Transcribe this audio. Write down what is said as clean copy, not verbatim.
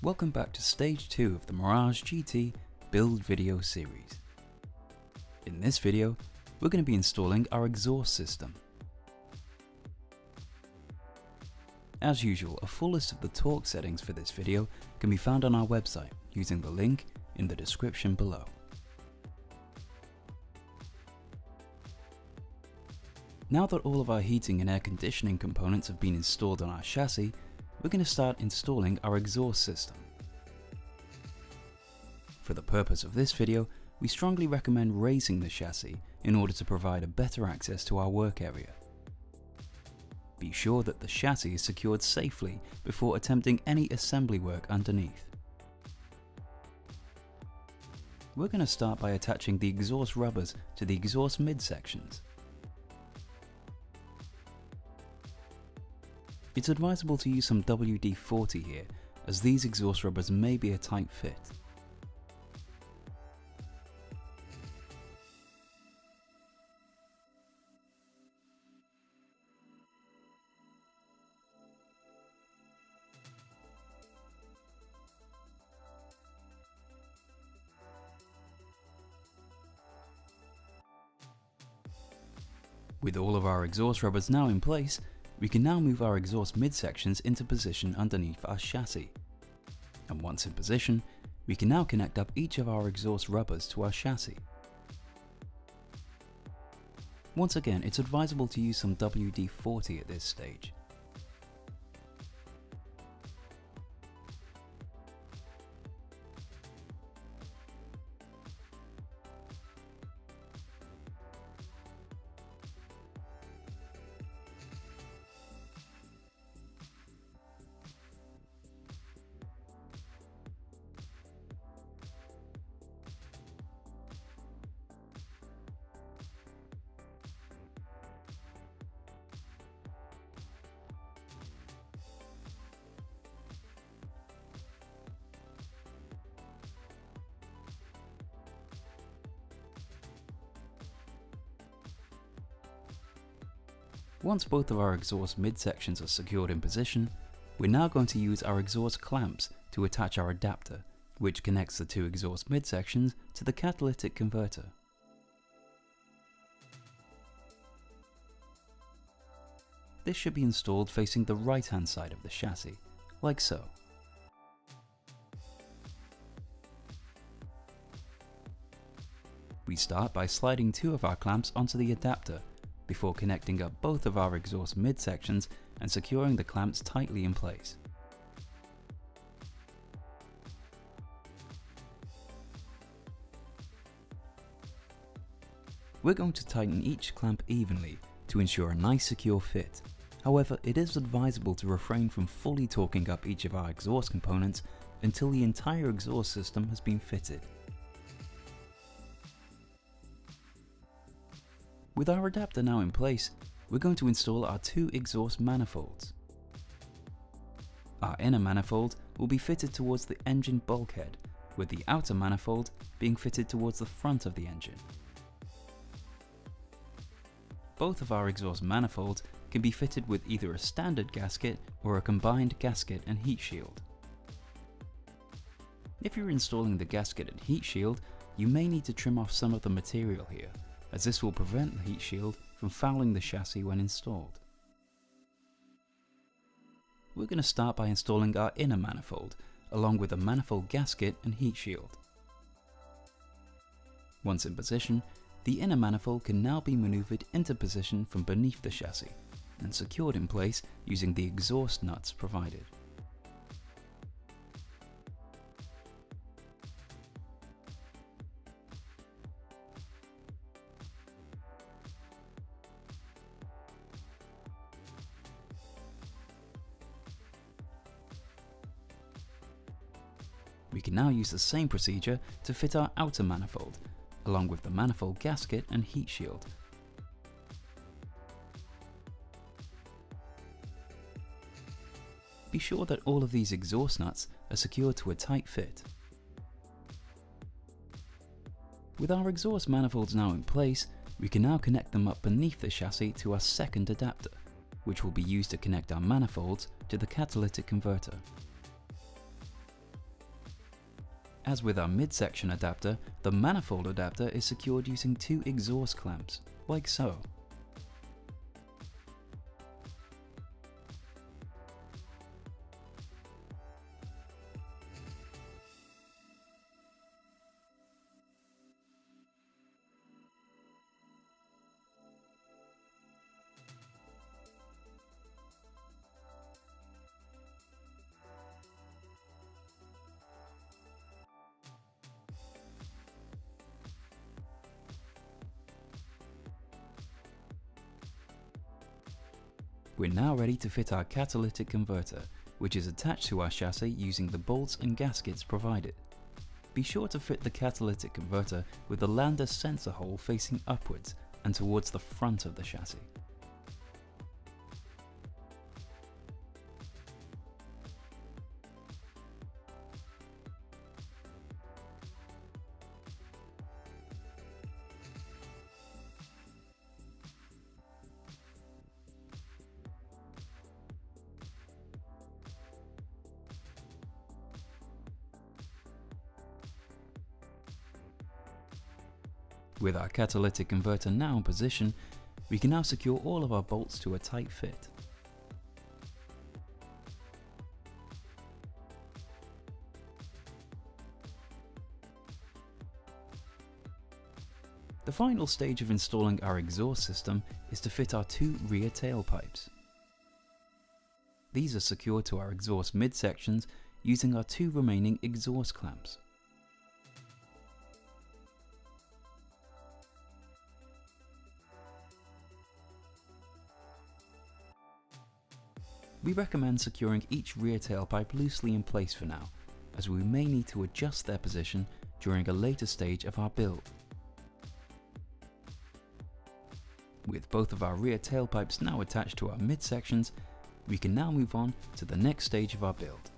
Welcome back to stage 2 of the Mirage GT build video series. In this video, we're going to be installing our exhaust system. As usual, a full list of the torque settings for this video can be found on our website using the link in the description below. Now that all of our heating and air conditioning components have been installed on our chassis, we're going to start installing our exhaust system. For the purpose of this video, we strongly recommend raising the chassis in order to provide a better access to our work area. Be sure that the chassis is secured safely before attempting any assembly work underneath. We're going to start by attaching the exhaust rubbers to the exhaust midsections. It's advisable to use some WD-40 here, as these exhaust rubbers may be a tight fit. With all of our exhaust rubbers now in place, we can now move our exhaust midsections into position underneath our chassis. And once in position, we can now connect up each of our exhaust rubbers to our chassis. Once again, it's advisable to use some WD-40 at this stage. Once both of our exhaust midsections are secured in position, we're now going to use our exhaust clamps to attach our adapter, which connects the two exhaust midsections to the catalytic converter. This should be installed facing the right-hand side of the chassis, like so. We start by sliding two of our clamps onto the adapter, before connecting up both of our exhaust midsections and securing the clamps tightly in place. We're going to tighten each clamp evenly to ensure a nice secure fit. However, it is advisable to refrain from fully torquing up each of our exhaust components until the entire exhaust system has been fitted. With our adapter now in place, we're going to install our two exhaust manifolds. Our inner manifold will be fitted towards the engine bulkhead, with the outer manifold being fitted towards the front of the engine. Both of our exhaust manifolds can be fitted with either a standard gasket or a combined gasket and heat shield. If you're installing the gasket and heat shield, you may need to trim off some of the material here, as this will prevent the heat shield from fouling the chassis when installed. We're going to start by installing our inner manifold, along with a manifold gasket and heat shield. Once in position, the inner manifold can now be maneuvered into position from beneath the chassis and secured in place using the exhaust nuts provided. We can now use the same procedure to fit our outer manifold, along with the manifold gasket and heat shield. Be sure that all of these exhaust nuts are secured to a tight fit. With our exhaust manifolds now in place, we can now connect them up beneath the chassis to our second adapter, which will be used to connect our manifolds to the catalytic converter. As with our midsection adapter, the manifold adapter is secured using 2 exhaust clamps, like so. We're now ready to fit our catalytic converter, which is attached to our chassis using the bolts and gaskets provided. Be sure to fit the catalytic converter with the lander sensor hole facing upwards and towards the front of the chassis. With our catalytic converter now in position, we can now secure all of our bolts to a tight fit. The final stage of installing our exhaust system is to fit our 2 rear tailpipes. These are secured to our exhaust midsections using our 2 remaining exhaust clamps. We recommend securing each rear tailpipe loosely in place for now, as we may need to adjust their position during a later stage of our build. With both of our rear tailpipes now attached to our midsections, we can now move on to the next stage of our build.